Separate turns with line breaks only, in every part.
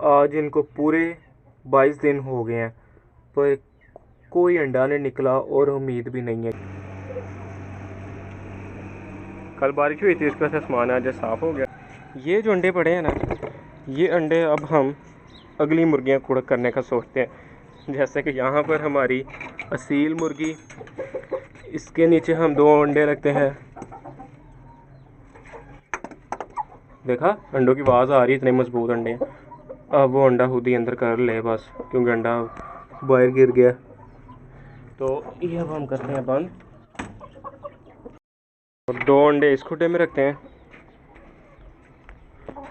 आज इनको पूरे 22 दिन हो गए हैं, पर कोई अंडा नहीं निकला और उम्मीद भी नहीं है। कल बारिश हुई थी, इसकी वजह से आसमान आज साफ़ हो गया। ये जो अंडे पड़े हैं ना, ये अंडे अब हम अगली मुर्गियां कुड़क करने का सोचते हैं। जैसे कि यहाँ पर हमारी असील मुर्गी, इसके नीचे हम 2 अंडे रखते हैं। देखा, अंडों की आवाज़ आ रही है, इतने मजबूत अंडे हैं। अब वो अंडा खुद ही अंदर कर ले बस, क्योंकि अंडा बाहर गिर गया। तो ये अब हम करते हैं बंद और 2 अंडे इस खुड्डे में रखते हैं,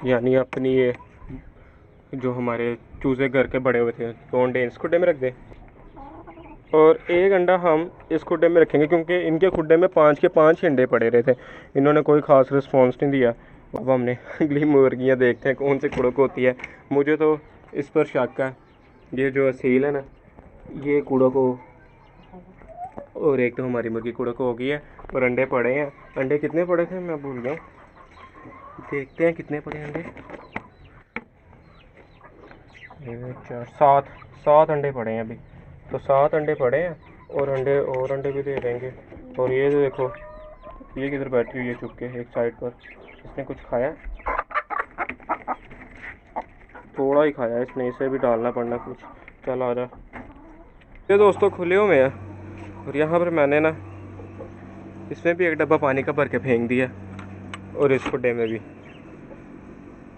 यानी अपनी ये जो हमारे चूज़े घर के बड़े हुए थे 2 अंडे इस खुड्डे में रख दें और 1 अंडा हम इस खुड्डे में रखेंगे, क्योंकि इनके खुड्डे में 5 के 5 अंडे पड़े रहे थे। इन्होंने कोई ख़ास रिस्पॉन्स नहीं दिया। अब हमने अगली मुर्गियाँ देखते हैं कौन सी कुड़क होती है। मुझे तो इस पर शक है, ये जो असील है ना, ये कुड़क हो, और एक तो हमारी मुर्गी कुड़क हो गई है और अंडे पड़े हैं। अंडे कितने पड़े थे मैं भूल गया, देखते हैं कितने पड़े अंडे। 7 अंडे पड़े हैं अभी, तो 7 अंडे पड़े हैं और अंडे भी दे देंगे। और ये जो देखो, ये किधर बैठी हुई है चुप के एक साइड पर, इसने कुछ खाया, थोड़ा ही खाया इसने, इसे भी डालना पड़ना कुछ। चल आ जा। ये दोस्तों खुले हुए हैं और यहाँ पर मैंने ना इसमें भी एक डब्बा पानी का भर के फेंक दिया और इस खुड्डे में भी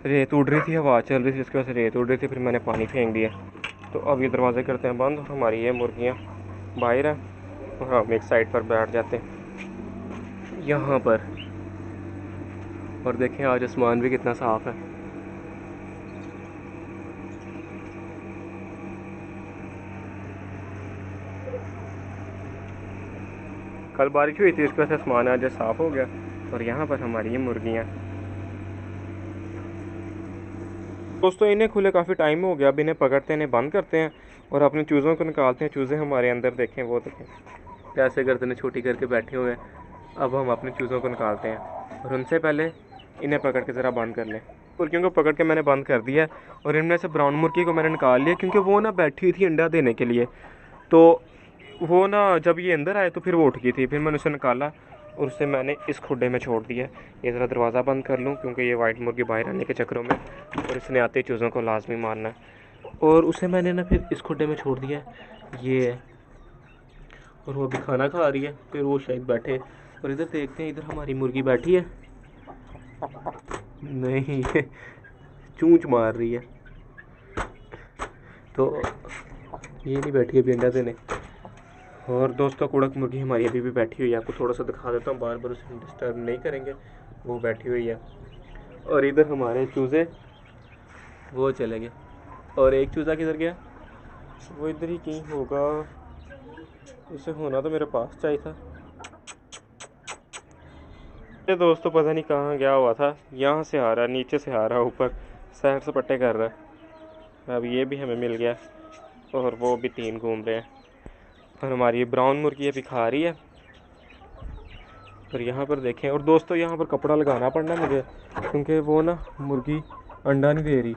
रेत उड़ रही थी, हवा चल रही थी, इसकी वजह से रेत उड़ रही थी, फिर मैंने पानी फेंक दिया। तो अब ये दरवाजे करते हैं बंद, हमारी ये मुर्गियाँ बाहर हैं और हम एक साइड पर बैठ जाते हैं यहाँ पर। और देखें आज आसमान भी कितना साफ़ है। कल बारिश हुई थी, इसकी वजह से आसमान आज साफ़ हो गया। और यहाँ पर हमारी ये मुर्गियाँ दोस्तों, इन्हें खुले काफ़ी टाइम हो गया। अब इन्हें पकड़ते हैं, इन्हें बंद करते हैं और अपने चूज़ों को निकालते हैं। चूज़े हमारे अंदर देखें, वो देखें कैसे गर्दनें छोटी करके बैठे हुए हैं। अब हम अपने चूज़ों को निकालते हैं और उनसे पहले इन्हें पकड़ के ज़रा बंद कर लें। मुर्गियों को पकड़ के मैंने बंद कर दिया और इनमें से ब्राउन मुर्गी को मैंने निकाल लिया, क्योंकि वो ना बैठी हुई थी अंडा देने के लिए। तो वो ना जब ये अंदर आए तो फिर वो उठ गई थी, फिर मैंने उसे निकाला और उसे मैंने इस खुड्डे में छोड़ दिया। ये ज़रा दरवाज़ा बंद कर लूँ, क्योंकि ये वाइट मुर्गी बाहर आने के चक्करों में और इसने आते चूज़ों को लाजमी मारना है। और उसे मैंने ना फिर इस खुड्डे में छोड़ दिया, ये है, और वो अभी खाना खा रही है, फिर वो शायद बैठे। और इधर देखते हैं, इधर हमारी मुर्गी बैठी है, नहीं चूंच मार रही है, तो ये नहीं बैठी है अभी अंडा देने। और दोस्तों कुड़क मुर्गी हमारी अभी भी बैठी हुई है, आपको थोड़ा सा दिखा देता हूँ, बार बार उसे डिस्टर्ब नहीं करेंगे, वो बैठी हुई है। और इधर हमारे चूज़े वो चले गए, और एक चूज़ा किधर गया, वो इधर ही कहीं होगा, उसे होना तो मेरे पास चाहिए था। ये दोस्तों पता नहीं कहाँ गया हुआ था, यहाँ से आ रहा है, नीचे से आ रहा है, ऊपर सैर सपट्टे कर रहा है। अब ये भी हमें मिल गया और वो भी 3 घूम रहे हैं। और हमारी ब्राउन मुर्गी अभी खा रही है। और यहाँ पर देखें, और दोस्तों यहाँ पर कपड़ा लगाना पड़ना मुझे, क्योंकि वो ना मुर्गी अंडा नहीं दे रही,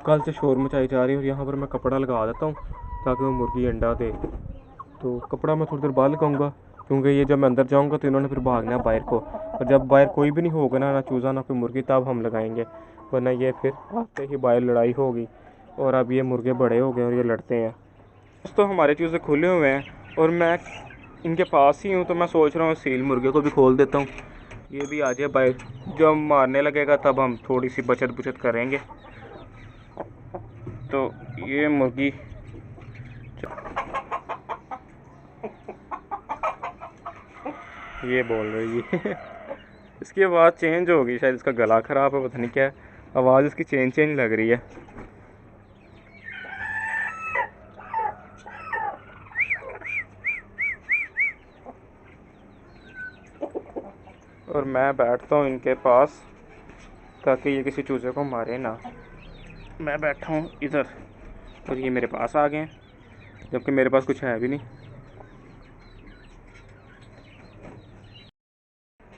कल से शोर मचाई जा रही है। और यहाँ पर मैं कपड़ा लगा देता हूँ ताकि वो मुर्गी अंडा दे। तो कपड़ा मैं थोड़ी देर बाद लगाऊंगा, क्योंकि ये जब मैं अंदर जाऊंगा तो इन्होंने फिर भागना है बाहर को, और जब बाहर कोई भी नहीं होगा ना चूज़ा ना कोई मुर्गी, तब हम लगाएंगे, वरना ये फिर आते ही बाहर लड़ाई होगी। और अब ये मुर्गे बड़े हो गए और ये लड़ते हैं। दोस्तों हमारे चूज़े खुले हुए हैं और मैं इनके पास ही हूँ, तो मैं सोच रहा हूँ सील मुर्गे को भी खोल देता हूँ, ये भी आ जाए बाहर। जब मारने लगेगा तब हम थोड़ी सी बचत करेंगे। तो ये मुर्गी ये बोल रही है इसकी आवाज़ चेंज हो गई, शायद इसका गला ख़राब है, पता नहीं क्या है, आवाज़ इसकी चेंज लग रही है। और मैं बैठता हूँ इनके पास ताकि ये किसी चूज़े को मारे ना। मैं बैठा हूँ इधर और ये मेरे पास आ गए हैं, जबकि मेरे पास कुछ है भी नहीं।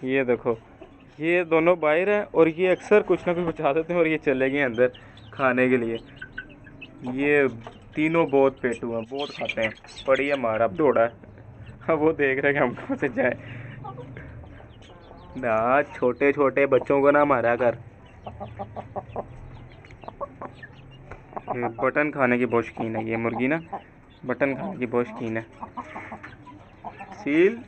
ये देखो, ये दोनों बाहर हैं और ये अक्सर कुछ ना कुछ बचा देते हैं और ये चले गए अंदर खाने के लिए। ये तीनों बहुत पेटू हैं, बहुत खाते हैं। पड़ी है मारा, अब दौड़ा है। अब वो देख रहे हैं कि हम कहाँ से जाए ना। छोटे छोटे बच्चों को ना मारा कर। ये बटन खाने की बहुत शौकीन है ये मुर्गी ना, बटन खाने की बहुत शौकीन है। सील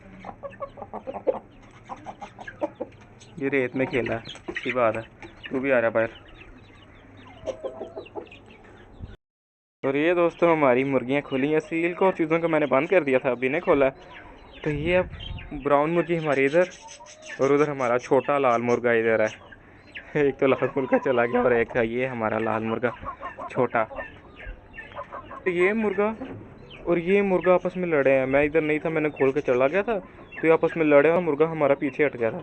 ये रेत में खेला है, अच्छी बात है। तू भी आ रहा बाहर। और ये दोस्तों हमारी मुर्गियाँ खुली हैं। सील को और चीज़ों को मैंने बंद कर दिया था, अभी नहीं खोला। तो ये अब ब्राउन मुर्गी हमारी इधर, और उधर हमारा छोटा लाल मुर्गा इधर है। एक तो लाल मुर्गा चला गया और एक है ये हमारा लाल मुर्गा छोटा। तो ये मुर्गा और ये मुर्गा आपस में लड़े हैं। मैं इधर नहीं था, मैंने खोल के चला गया था, तो ये आपस में लड़े और मुर्गा हमारा पीछे हट गया था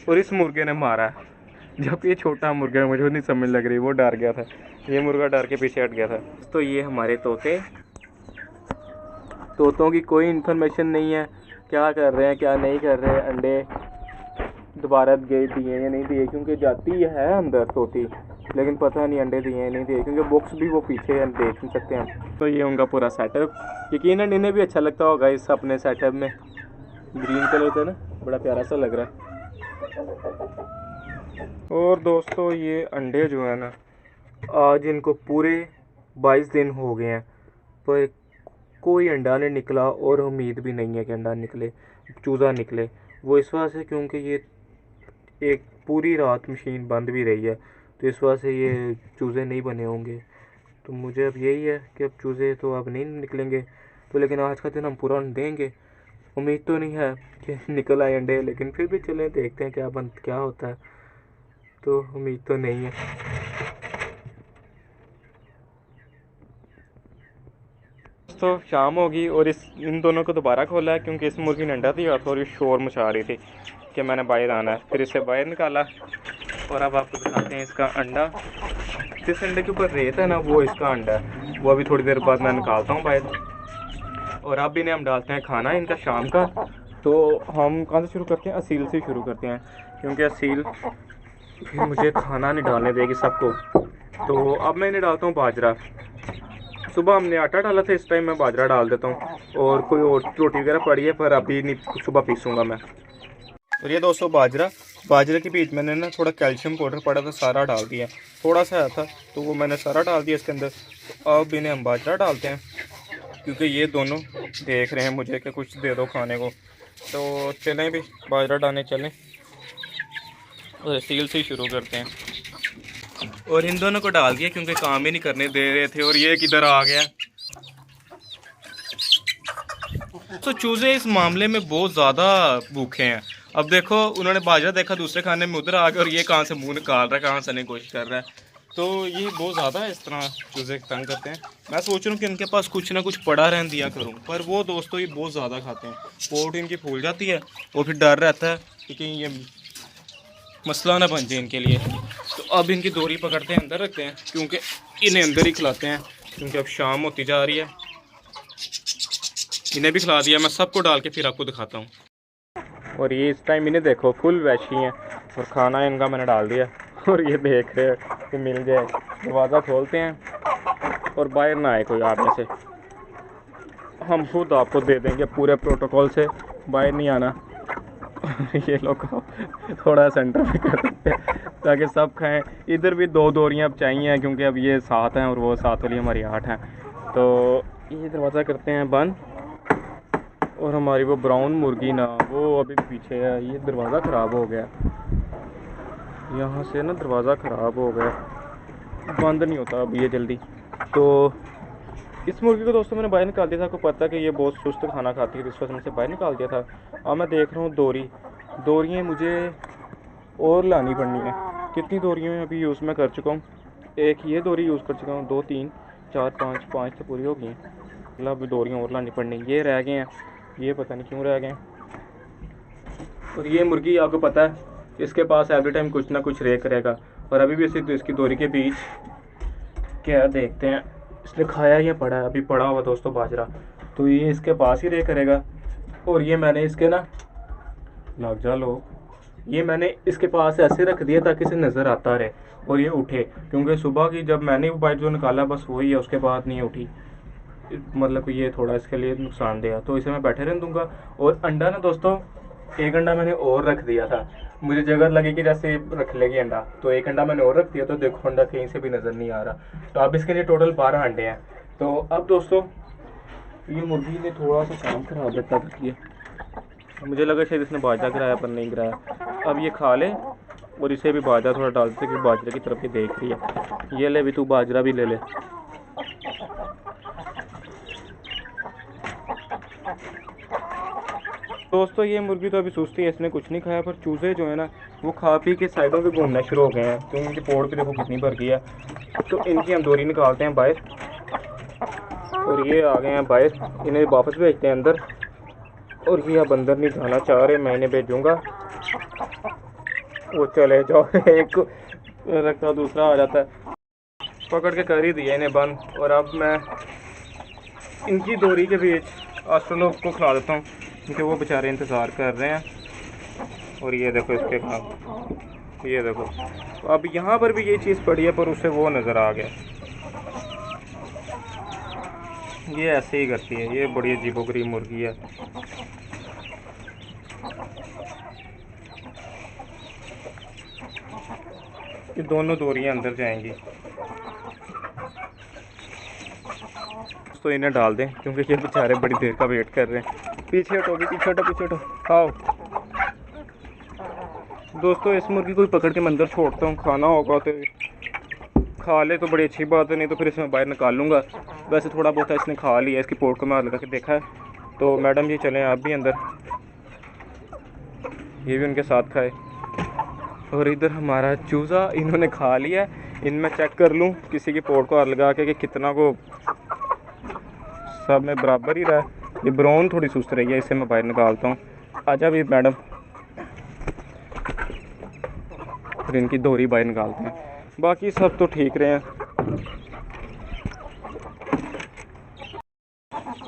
और इस मुर्गे ने मारा। जब ये छोटा मुर्गा, मुझे नहीं समझ लग रही, वो डर गया था। ये मुर्गा डर के पीछे हट गया था। तो ये हमारे तोते, तोतों की कोई इन्फॉर्मेशन नहीं है, क्या कर रहे हैं क्या नहीं कर रहे हैं। अंडे दोबारा दिए या नहीं दिए, क्योंकि जाती है अंदर तोती, लेकिन पता नहीं अंडे दिए नहीं दिए, क्योंकि बॉक्स भी वो पीछे देख नहीं सकते हैं। तो ये उनका पूरा सेटअप यकीनन इन्हें भी अच्छा लगता होगा इस अपने सेटअप में। ग्रीन कलर का ना बड़ा प्यारा सा लग रहा है। और दोस्तों ये अंडे जो है ना, आज इनको पूरे 22 दिन हो गए हैं, पर कोई अंडा नहीं निकला और उम्मीद भी नहीं है कि अंडा निकले, चूज़ा निकले। वो इस वजह से क्योंकि ये एक पूरी रात मशीन बंद भी रही है, तो इस वजह से ये चूज़े नहीं बने होंगे। तो मुझे अब यही है कि अब चूज़े तो अब नहीं निकलेंगे, तो लेकिन आज का दिन हम पूरा देंगे। उम्मीद तो नहीं है कि निकल आए अंडे, लेकिन फिर भी चलें देखते हैं क्या होता है। तो उम्मीद तो नहीं है। तो शाम होगी और इन दोनों को दोबारा खोला है, क्योंकि इस मुर्गी ने अंडा दिया था और ये शोर मचा रही थी कि मैंने बाहर आना है। फिर इसे बाहर निकाला और अब आपको दिखाते हैं इसका अंडा। जिस अंडे के ऊपर रेत है ना, वो इसका अंडा है। वो अभी थोड़ी देर बाद मैं निकालता हूँ बाहर। और अब इन्हें हम डालते हैं खाना इनका शाम का। तो हम कहाँ से शुरू करते हैं? असील से शुरू करते हैं, क्योंकि असील फिर मुझे खाना नहीं डालने देगी सबको। तो अब मैं इन्हें डालता हूँ बाजरा। सुबह हमने आटा डाला था, इस टाइम मैं बाजरा डाल देता हूँ। और कोई और रोटी वगैरह पड़ी है, पर अभी नहीं, सुबह पीसूँगा मैं। और ये दोस्तों बाजरे के बीच मैंने ना थोड़ा कैल्शियम पाउडर पड़ा था, सारा डाल दिया। थोड़ा सा आया था तो वो मैंने सारा डाल दिया इसके अंदर। तो अब इन्हें हम बाजरा डालते हैं, क्योंकि ये दोनों देख रहे हैं मुझे कि कुछ दे दो खाने को। तो चलें भी बाजरा डालने चलें और सील से ही शुरू करते हैं। और इन दोनों को डाल दिया क्योंकि काम ही नहीं करने दे रहे थे। और ये किधर आ गया। तो चूज़े इस मामले में बहुत ज़्यादा भूखे हैं। अब देखो, उन्होंने बाजरा देखा दूसरे खाने में, उधर आ गए और ये कहाँ से मुंह निकाल रहा है, कहाँ से नहीं कोशिश कर रहा है। तो ये बहुत ज़्यादा इस तरह चूज़े तंग करते हैं। मैं सोच रहा हूँ कि इनके पास कुछ ना कुछ पड़ा रहने दिया करूँ, पर वो दोस्तों ये बहुत ज़्यादा खाते हैं। पोट इनकी फूल जाती है और फिर डर रहता है कि कहीं ये मसला ना बन जाए इनके लिए। तो अब इनकी डोरी पकड़ते हैं, अंदर रखते हैं, क्योंकि इन्हें अंदर ही खिलाते हैं, क्योंकि अब शाम होती जा रही है। इन्हें भी खिला दिया, मैं सबको डाल के फिर आपको दिखाता हूँ। और ये इस टाइम इन्हें देखो फुल वैशी हैं और खाना इनका मैंने डाल दिया। और ये देख रहे हैं कि मिल जाए। दरवाज़ा खोलते हैं और बाहर ना आए कोई आगे से, हम खुद आपको दे देंगे पूरे प्रोटोकॉल से, बाहर नहीं आना। ये लोग थोड़ा सेंटर पे कर देते हैं ताकि सब खाएं। इधर भी 2 डोरियाँ अब चाहिए, क्योंकि अब ये 7 हैं और वो 7 वाली हमारी 8 हैं। तो ये दरवाज़ा करते हैं बंद। और हमारी वो ब्राउन मुर्गी ना, वो अभी पीछे है। ये दरवाज़ा ख़राब हो गया, यहाँ से ना दरवाज़ा ख़राब हो गया, बंद नहीं होता अब ये जल्दी। तो इस मुर्गी को दोस्तों मैंने बाहर निकाल दिया था। आपको पता है कि ये बहुत सुस्त खाना खाती है, इस वजह से बाहर निकाल दिया था। अब मैं देख रहा हूँ दोरियाँ मुझे और लानी पड़नी है। कितनी दोरियाँ मैं अभी यूज़ में कर चुका हूँ। एक ये डोरी यूज़ कर चुका हूँ, 2 3 4 5 तो पूरी हो गई हैं। मतलब अभी डोरियाँ और लानी पड़नी। ये रह गए हैं, ये पता नहीं क्यों रह गए। और ये मुर्गी आपको पता है इसके पास एवरी टाइम कुछ ना कुछ रे करेगा। और अभी भी इसकी डोरी के बीच क्या देखते हैं, इसने खाया या पड़ा है? अभी पड़ा हुआ दोस्तों बाजरा, तो ये इसके पास ही रे करेगा। और ये मैंने इसके ना लग जा लो, ये मैंने इसके पास ऐसे रख दिया ताकि इसे नज़र आता रहे और ये उठे, क्योंकि सुबह की जब मैंने वो बाइट जो निकाला बस वही है, उसके बाद नहीं उठी। मतलब कि ये थोड़ा इसके लिए नुकसानदेह है, तो इसे मैं बैठे रहने दूंगा। और अंडा ना दोस्तों, एक अंडा मैंने और रख दिया था, मुझे जगह लगी कि जैसे रख लेगी अंडा, तो एक अंडा मैंने और रख दिया, तो देखो अंडा कहीं से भी नज़र नहीं आ रहा। तो अब इसके लिए टोटल 12 अंडे हैं। तो अब दोस्तों ये मुर्गी ने थोड़ा सा काम खराब रखा था, ये मुझे लगा शायद इसने बाजरा गिराया पर नहीं गिराया। अब ये खा ले और इसे भी बाजरा थोड़ा डालते कि बाजरे की तरफ ही देख रही है। ये ले भी तू बाजरा भी ले ले। दोस्तों ये मुर्गी तो अभी सुस्ती है, इसने कुछ नहीं खाया, पर चूज़े जो है ना वो खा पी के साइडों पे घूमना शुरू हो गए हैं, क्योंकि इनकी पोड़ पे देखो कितनी भर गई है। तो इनकी हम दोरी निकालते हैं बाहर, और ये आ गए हैं बाहर, इन्हें वापस भेजते हैं अंदर। और ये अब अंदर नहीं जाना चाह रहे, मैं इन्हें भेजूँगा, वो चले जाओ। एक रखता दूसरा आ जाता है, पकड़ के कर ही दिया इन्हें बंद। और अब मैं इनकी दोरी के बीच ऑस्ट्रेलो को खिला देता हूँ, क्योंकि वो बेचारे इंतज़ार कर रहे हैं। और ये देखो इसके काम, ये देखो। तो अब यहाँ पर भी ये चीज़ पड़ी है, पर उसे वो नज़र आ गया। ये ऐसे ही करती है, ये बड़ी अजीबोगरीब मुर्गी है। ये दोनों दोरियां अंदर जाएंगी, तो इन्हें डाल दें, क्योंकि ये बेचारे बड़ी देर का वेट कर रहे हैं। पीछे हटो भी, पीछे हटो, पीछे हटो, खाओ। दोस्तों इस मुर्गी को पकड़ के मैं अंदर छोड़ता हूँ, खाना होगा तो खा ले तो बड़ी अच्छी बात है, नहीं तो फिर इसमें बाहर निकाल लूँगा। वैसे थोड़ा बहुत इसने खा लिया, इसकी पोर्ट को मैं हाथ लगा के देखा है। तो मैडम जी चलें आप भी अंदर, ये भी उनके साथ खाए। और इधर हमारा चूज़ा इन्होंने खा लिया। इनमें चेक कर लूँ किसी की पोर्ट को हाथ लगा के कि कितना को सब में बराबर ही रहा है। ये ब्राउन थोड़ी सुस्त रही है, इसे मैं बाहर निकालता हूँ। आजा भी मैडम, फिर इनकी दोरी बाहर निकालते हैं। बाकी सब तो ठीक रहे हैं।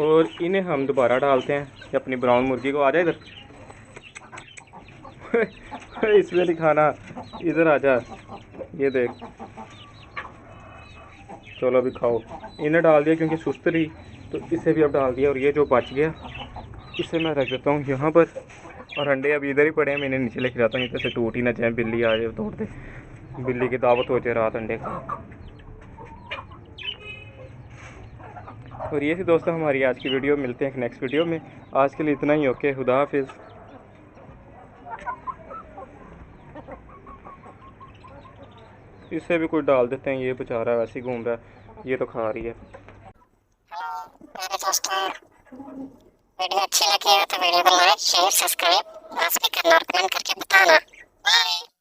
और इन्हें हम दोबारा डालते हैं कि अपनी ब्राउन मुर्गी को। आ जाए इधर। इसमें नहीं खाना, इधर आ जा, ये देख। चलो अभी खाओ। इन्हें डाल दिया क्योंकि सुस्त रही, तो इसे भी अब डाल दिया। और ये जो बच गया इसे मैं रख देता हूँ यहाँ पर। और अंडे अभी इधर ही पड़े हैं, मैं इन्हें नीचे लेके जाता हूँ, इधर से टूट ही ना जाए, बिल्ली आ जाए तोड़ दे। बिल्ली की दावत हो जाए रात अंडे का। और ये थी दोस्तों हमारी आज की वीडियो। मिलते हैं एक नेक्स्ट वीडियो में। आज के लिए इतना ही। ओके, खुदा हाफिज़। इसे भी कोई डाल देते हैं, ये बेचारा वैसे ही घूम रहा है, ये तो खा रही है।
मेरे दोस्तों वीडियो अच्छी लगी हो तो वीडियो को लाइक शेयर सब्सक्राइब भी करना और कमेंट करके बताना। बाय।